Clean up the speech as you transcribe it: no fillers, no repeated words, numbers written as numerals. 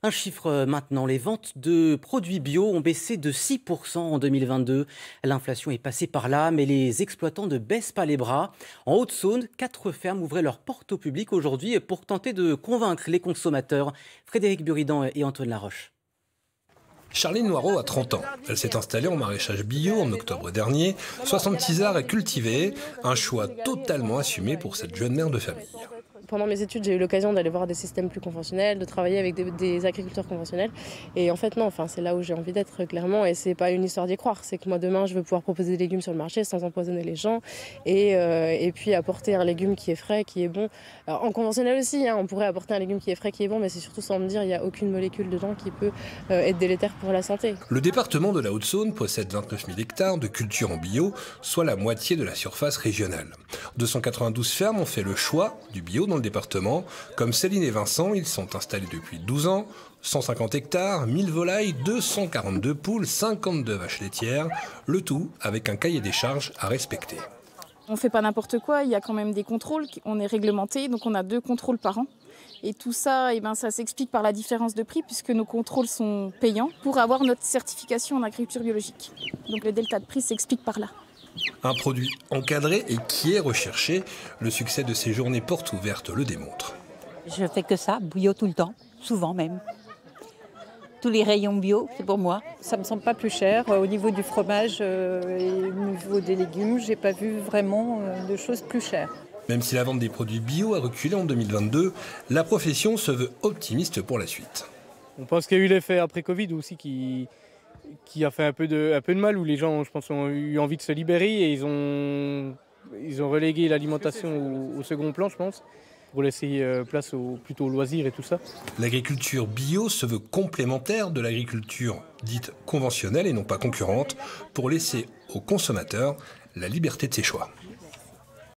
Un chiffre maintenant, les ventes de produits bio ont baissé de 6% en 2022. L'inflation est passée par là, mais les exploitants ne baissent pas les bras. En Haute-Saône, 4 fermes ouvraient leurs portes au public aujourd'hui pour tenter de convaincre les consommateurs. Frédéric Buridan et Antoine Laroche. Charline Noireau a 30 ans. Elle s'est installée en maraîchage bio en octobre dernier. 66 arts à cultiver, un choix totalement assumé pour cette jeune mère de famille. Pendant mes études, j'ai eu l'occasion d'aller voir des systèmes plus conventionnels, de travailler avec des agriculteurs conventionnels. Et en fait, non, c'est là où j'ai envie d'être clairement. Et c'est pas une histoire d'y croire. C'est que moi, demain, je veux pouvoir proposer des légumes sur le marché sans empoisonner les gens. Et puis apporter un légume qui est frais, qui est bon. Alors, en conventionnel aussi, on pourrait apporter un légume qui est frais, qui est bon, mais c'est surtout sans me dire qu'il n'y a aucune molécule dedans qui peut être délétère pour la santé. Le département de la Haute-Saône possède 29 000 hectares de culture en bio, soit la moitié de la surface régionale. 292 fermes ont fait le choix du bio dans le département. Comme Céline et Vincent, ils sont installés depuis 12 ans. 150 hectares, 1000 volailles, 242 poules, 52 vaches laitières. Le tout avec un cahier des charges à respecter. On ne fait pas n'importe quoi, il y a quand même des contrôles, on est réglementé, donc on a 2 contrôles par an. Et tout ça, ça s'explique par la différence de prix puisque nos contrôles sont payants pour avoir notre certification en agriculture biologique. Donc le delta de prix s'explique par là. Un produit encadré et qui est recherché. Le succès de ces journées portes ouvertes le démontre. Je fais que ça, bio tout le temps, souvent même. Tous les rayons bio, c'est pour moi. Ça me semble pas plus cher. Au niveau du fromage et au niveau des légumes, j'ai pas vu vraiment de choses plus chères. Même si la vente des produits bio a reculé en 2022, la profession se veut optimiste pour la suite. On pense qu'il y a eu l'effet après Covid aussi qui a fait un peu de mal, où les gens, je pense, ont eu envie de se libérer et ils ont relégué l'alimentation au second plan, je pense, pour laisser place plutôt aux loisirs et tout ça. L'agriculture bio se veut complémentaire de l'agriculture dite conventionnelle et non pas concurrente, pour laisser aux consommateurs la liberté de ses choix.